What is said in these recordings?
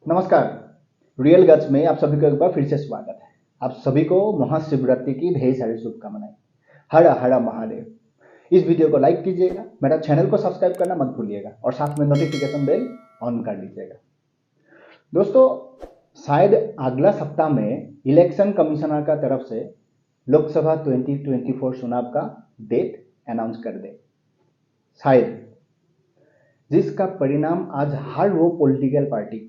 नमस्कार। Real guts में आप सभी को एक बार फिर से स्वागत है। आप सभी को महाशिवरात्रि की ढेर सारी शुभकामनाएं। हर हर महादेव। इस वीडियो को लाइक कीजिएगा, मेरा चैनल को सब्सक्राइब करना मत भूलिएगा और साथ में नोटिफिकेशन बेल ऑन कर लीजिएगा। दोस्तों, शायद अगला सप्ताह में इलेक्शन कमिश्नर का तरफ से लोकसभा 2024 चुनाव का डेट अनाउंस कर दे, शायद, जिसका परिणाम आज हर वो पॉलिटिकल पार्टी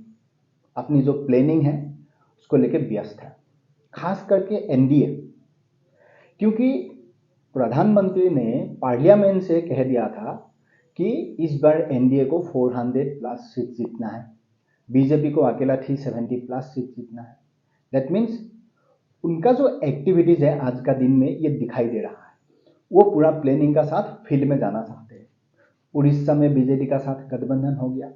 अपनी जो प्लानिंग है उसको लेके व्यस्त है, खास करके एनडीए, क्योंकि प्रधानमंत्री ने पार्लियामेंट से कह दिया था कि इस बार एनडीए को 400 प्लस सीट जीतना है, बीजेपी को अकेला 370 प्लस सीट जीतना है। दैट मीन्स उनका जो एक्टिविटीज है आज का दिन में ये दिखाई दे रहा है, वो पूरा प्लानिंग का साथ फील्ड में जाना चाहते हैं। उड़ीसा में बीजेपी का साथ गठबंधन हो गया,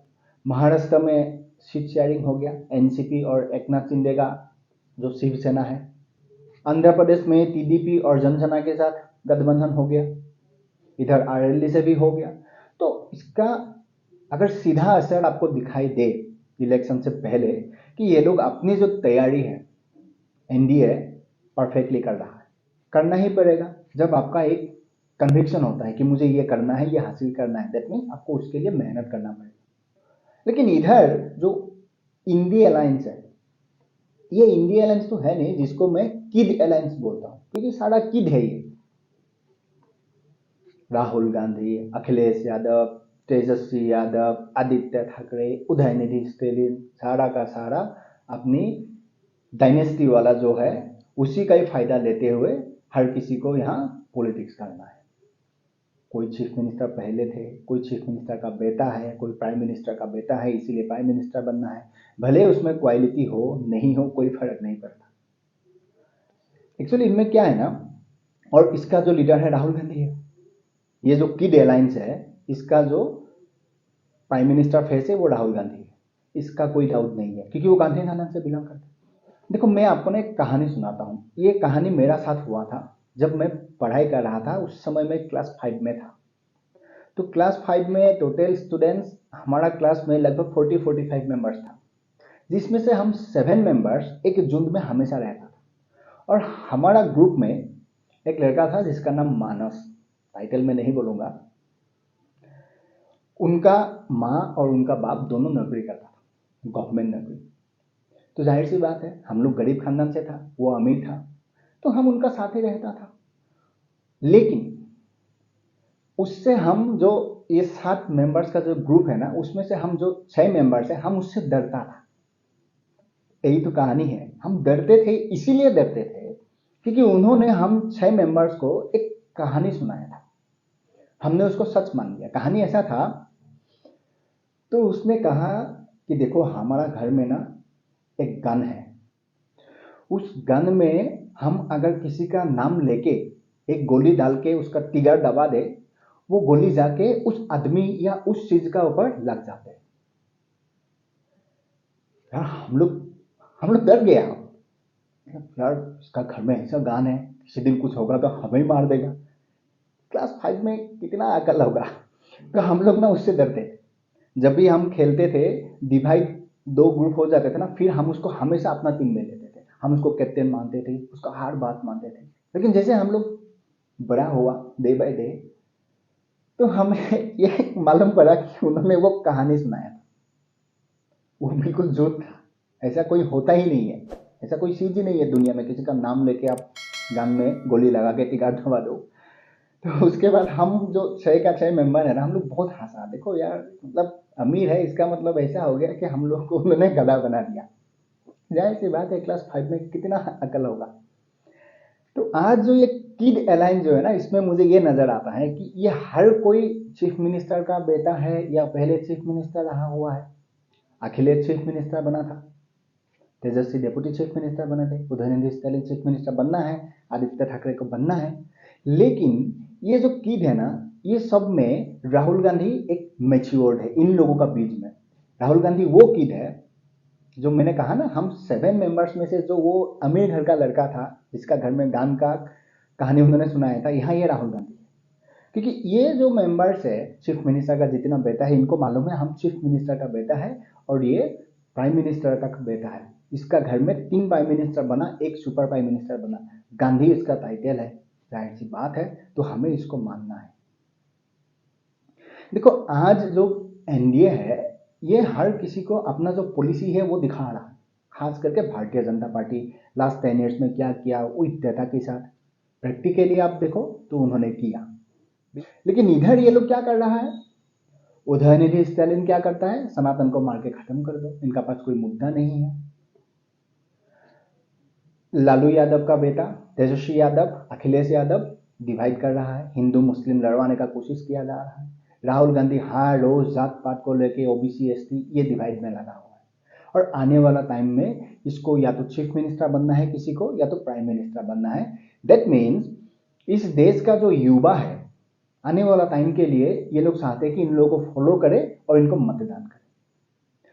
महाराष्ट्र में सीट शेयरिंग हो गया, एनसीपी और एकनाथ शिंदे का जो शिवसेना है, आंध्र प्रदेश में टीडीपी और जनसेना के साथ गठबंधन हो गया, इधर आरएलडी से भी हो गया। तो इसका अगर सीधा असर आपको दिखाई दे इलेक्शन से पहले कि ये लोग अपनी जो तैयारी है एनडीए परफेक्टली कर रहा है, करना ही पड़ेगा। जब आपका एक कन्विक्शन होता है कि मुझे ये करना है, ये हासिल करना है, दैट मीन्स आपको उसके लिए मेहनत करना पड़ेगा। लेकिन इधर जो इंडी अलायंस है, ये इंडी अलायंस तो है नहीं जिसको मैं किड अलायंस बोलता हूं, क्योंकि सारा किड है ये। राहुल गांधी, अखिलेश यादव, तेजस्वी यादव, आदित्य ठाकरे, उदयनिधि स्टैलिन, सारा का सारा अपनी डायनेस्टी वाला जो है उसी का ही फायदा लेते हुए हर किसी को यहाँ पॉलिटिक्स करना है। कोई चीफ मिनिस्टर पहले थे, कोई चीफ मिनिस्टर का बेटा है, कोई प्राइम मिनिस्टर का बेटा है, इसीलिए प्राइम मिनिस्टर बनना है। भले उसमें क्वालिटी हो नहीं हो कोई फर्क नहीं पड़ता। एक्चुअली इनमें क्या है ना, और इसका जो लीडर है राहुल गांधी है। ये जो किड अलायंस है, इसका जो प्राइम मिनिस्टर फेस है वो राहुल गांधी है, इसका कोई डाउट नहीं है, क्योंकि वो गांधी खानदान से बिलोंग करते हैं। देखो, मैं आपको ना एक कहानी सुनाता हूँ। ये कहानी मेरा साथ हुआ था जब मैं पढ़ाई कर रहा था। उस समय मैं क्लास 5 में था। तो क्लास 5 में टोटल स्टूडेंट्स, हमारा क्लास में लगभग 40-45 मेंबर्स था, जिसमें से हम 7 मेंबर्स एक झुंड में हमेशा रहता था। और हमारा ग्रुप में एक लड़का था जिसका नाम मानस, टाइटल में नहीं बोलूंगा। उनका माँ और उनका बाप दोनों नौकरी करता था, गवर्नमेंट नौकरी। तो जाहिर सी बात है, हम लोग गरीब खानदान से था, वो अमीर था, तो हम उनका साथ ही रहता था। लेकिन उससे हम जो ये 7 मेंबर्स का जो ग्रुप है ना, उसमें से हम जो 6 मेंबर्स हैं, हम उससे डरता था। यही तो कहानी है। हम डरते थे, इसीलिए डरते थे क्योंकि उन्होंने हम 6 मेंबर्स को एक कहानी सुनाया था। हमने उसको सच मान लिया। कहानी ऐसा था, तो उसने कहा कि देखो, हमारा घर में ना एक गन है, उस गन में हम अगर किसी का नाम लेके एक गोली डाल के उसका ट्रिगर दबा दे, वो गोली जाके उस आदमी या उस चीज का ऊपर लग जाते हैं। यार हम लोग डर गया। यार, इसका घर में ऐसा गान है, किसी दिन कुछ होगा तो हमें ही मार देगा। क्लास 5 में कितना अकल होगा। तो हम लोग ना उससे डरते थे। जब भी हम खेलते थे, डिवाइड 2 ग्रुप हो जाते थे ना, फिर हम उसको हमेशा अपना टीम में लेते थे। हम उसको कैप्टन मानते थे, उसका हर बात मानते थे। लेकिन जैसे हम लोग बड़ा हुआ डे बाय डे, तो हमें ये मालूम पड़ा कि उन्होंने वो कहानी सुनाया था, वो बिल्कुल झूठ था। ऐसा कोई होता ही नहीं है, ऐसा कोई चीज ही नहीं है दुनिया में, किसी का नाम लेके आप गन में गोली लगा के टिका दबा दो। तो उसके बाद हम जो 6 का 6 मेंबर है ना, हम लोग बहुत हंसा। देखो यार, मतलब अमीर है, इसका मतलब ऐसा हो गया कि हम लोग को उन्होंने गधा बना दिया। जाहिर सी बात है, क्लास 5 में कितना अकल होगा। तो आज जो ये किड अलायंस जो है ना, इसमें मुझे ये नजर आता है कि ये हर कोई चीफ मिनिस्टर का बेटा है या पहले चीफ मिनिस्टर रहा हुआ है। अखिलेश चीफ मिनिस्टर बना था, तेजस्वी डेप्यूटी चीफ मिनिस्टर बने थे, उदयनिधि स्टैलिन चीफ मिनिस्टर बनना है, आदित्य ठाकरे को बनना है। लेकिन ये जो किड है ना, ये सब में राहुल गांधी एक मैच्योर्ड है इन लोगों का बीच में। राहुल गांधी वो किड है जो मैंने कहा ना, हम 7 मेंबर्स में से जो वो अमीर घर का लड़का था जिसका घर में गान का कहानी उन्होंने सुनाया था, यहाँ ये राहुल गांधी है। क्योंकि ये जो मेंबर्स है चीफ मिनिस्टर का जितना बेटा है, इनको मालूम है हम चीफ मिनिस्टर का बेटा है और ये प्राइम मिनिस्टर का बेटा है, इसका घर में 3 प्राइम मिनिस्टर बना, एक सुपर प्राइम मिनिस्टर बना, गांधी इसका टाइटल है, जाहिर सी बात है, तो हमें इसको मानना है। देखो आज जो एनडीए है ये हर किसी को अपना जो पॉलिसी है वो दिखा रहा है, खास करके Bharatiya Janata party last 10 years में क्या किया विद डेटा के साथ प्रैक्टिकली आप देखो तो उन्होंने किया। लेकिन इधर ये लोग क्या कर रहा है, उदयनिधि स्टालिन क्या करता है, सनातन को मार के खत्म कर दो, इनका पास कोई मुद्दा नहीं है। लालू यादव का बेटा तेजस्वी यादव, अखिलेश यादव डिवाइड कर रहा है, हिंदू मुस्लिम लड़वाने का कोशिश किया जा रहा है। राहुल गांधी हर रोज जात पात को लेके ओबीसी एसटी ये डिवाइड में लगा हुआ है, और आने वाला टाइम में इसको या तो चीफ मिनिस्टर बनना है किसी को, या तो प्राइम मिनिस्टर बनना है। दैट मीन्स इस देश का जो युवा है आने वाला टाइम के लिए ये लोग चाहते हैं कि इन लोगों को फॉलो करे और इनको मतदान करे,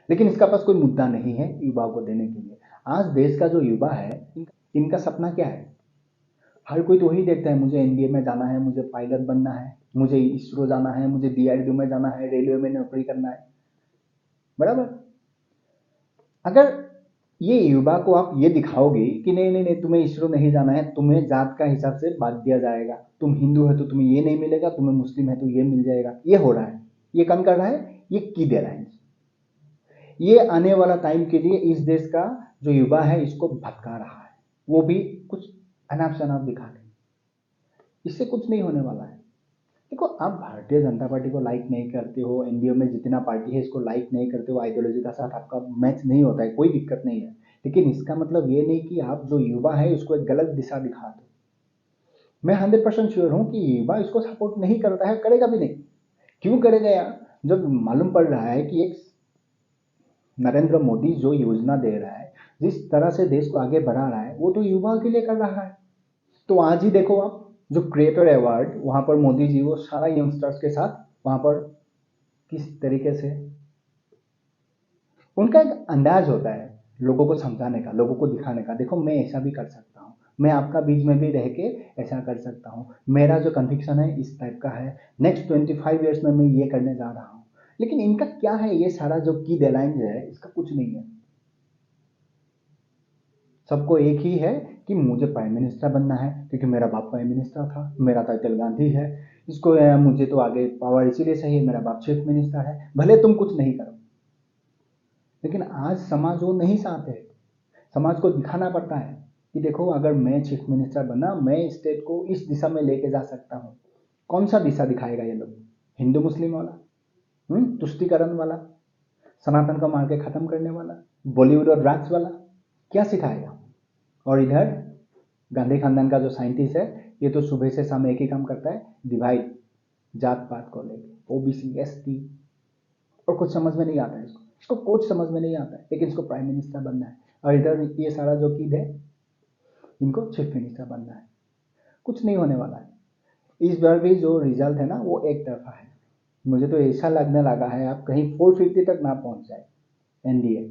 लेकिन इसका पास कोई मुद्दा नहीं है युवाओं को देने के लिए। आज देश का जो युवा है इनका सपना क्या है, हर कोई तो वही देखता है, मुझे एनडीए में जाना है, मुझे पायलट बनना है, मुझे इसरो जाना है, मुझे डीआरडीओ में जाना है, रेलवे में नौकरी करना है, बराबर। अगर ये युवा को आप ये दिखाओगे कि नहीं नहीं नहीं तुम्हें इसरो नहीं जाना है, तुम्हें जात का हिसाब से बांट दिया जाएगा, तुम हिंदू है तो तुम्हें ये नहीं मिलेगा, तुम्हें मुस्लिम है तो ये मिल जाएगा, ये हो रहा है, ये कौन कर रहा है, ये की एयरलाइंस। ये आने वाला टाइम के लिए इस देश का जो युवा है इसको भटका रहा है, वो भी कुछ अनाप शनाप दिखा के। इससे कुछ नहीं होने वाला है। देखो आप भारतीय जनता पार्टी को लाइक नहीं करते हो, एनडीए में जितना पार्टी है इसको लाइक नहीं करते हो, आइडियोलॉजी का साथ आपका मैच नहीं होता है, कोई दिक्कत नहीं है, लेकिन इसका मतलब ये नहीं कि आप जो युवा है उसको एक गलत दिशा दिखा दो। मैं 100% श्योर हूं कि युवा इसको सपोर्ट नहीं करता है, करेगा भी नहीं। क्यों करेगा यार, जब मालूम पड़ रहा है कि एक नरेंद्र मोदी जो योजना दे रहा है, जिस तरह से देश को आगे बढ़ा रहा है, वो तो युवाओं के लिए कर रहा है। तो आज ही देखो आप जो क्रिएटर अवार्ड वहां पर मोदी जी वो सारा यंगस्टर्स के साथ वहां पर किस तरीके से उनका एक अंदाज होता है लोगों को समझाने का, लोगों को दिखाने का, देखो मैं ऐसा भी कर सकता हूँ, मैं आपका बीच में भी रह के ऐसा कर सकता हूँ, मेरा जो कन्विक्शन है इस टाइप का है, नेक्स्ट 25 ईयर्स में मैं ये करने जा रहा हूँ। लेकिन इनका क्या है, ये सारा जो की डेडलाइन है इसका कुछ नहीं है। सबको एक ही है कि मुझे प्राइम मिनिस्टर बनना है, क्योंकि मेरा बाप प्राइम मिनिस्टर था, मेरा टाइटल गांधी है, इसको मुझे तो आगे पावर इसीलिए चाहिए, मेरा बाप चीफ मिनिस्टर है, भले तुम कुछ नहीं करो। लेकिन आज समाज वो नहीं चाहते, समाज को दिखाना पड़ता है कि देखो अगर मैं चीफ मिनिस्टर बना, मैं स्टेट को इस दिशा में लेके जा सकता हूँ। कौन सा दिशा दिखाएगा ये लोग, हिंदू मुस्लिम वाला, तुष्टीकरण वाला, सनातन को मार के खत्म करने वाला, बॉलीवुड और ड्रग्स वाला, क्या सिखाएगा। और इधर गांधी खानदान का जो साइंटिस्ट है ये तो सुबह से शाम एक ही काम करता है, डिवाइड, जात पात को लेके, ओबीसी एसटी, और कुछ समझ में नहीं आता है इसको कुछ समझ में नहीं आता है, लेकिन इसको प्राइम मिनिस्टर बनना है। और इधर ये सारा जो किड है इनको चीफ मिनिस्टर बनना है। कुछ नहीं होने वाला है। इस बार भी जो रिजल्ट है ना वो एक तरफा है। मुझे तो ऐसा लगने लगा है आप कहीं 450 तक ना पहुंच जाए एनडीए,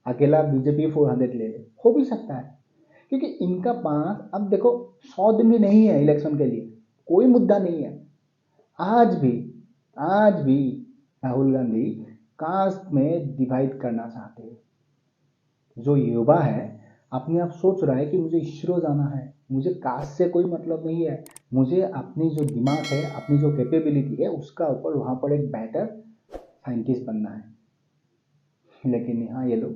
अकेला बीजेपी 400 ले ले, हो भी सकता है, क्योंकि इनका पास अब देखो 100 दिन भी नहीं है इलेक्शन के लिए, कोई मुद्दा नहीं है। आज भी राहुल गांधी कास्ट में डिवाइड करना चाहते हैं। जो युवा है अपने आप सोच रहा है कि मुझे इसरो जाना है, मुझे कास्ट से कोई मतलब नहीं है, मुझे अपनी जो दिमाग है, अपनी जो कैपेबिलिटी है उसका ऊपर वहां पर एक बेटर साइंटिस्ट बनना है। लेकिन यहाँ ये लोग,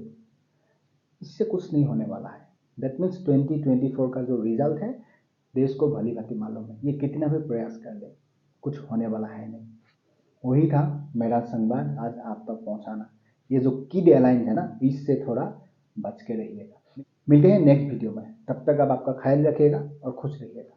इससे कुछ नहीं होने वाला है। दैट मीन्स 2024 का जो रिजल्ट है देश को भली भांति मालूम है, ये कितना भी प्रयास कर ले कुछ होने वाला है नहीं। वही था मेरा संवाद आज आप तक पहुंचाना। ये जो किड एयरलाइन है ना इससे थोड़ा बच के रहिएगा। मिलते हैं नेक्स्ट वीडियो में, तब तक आप आपका ख्याल रखिएगा और खुश रहिएगा।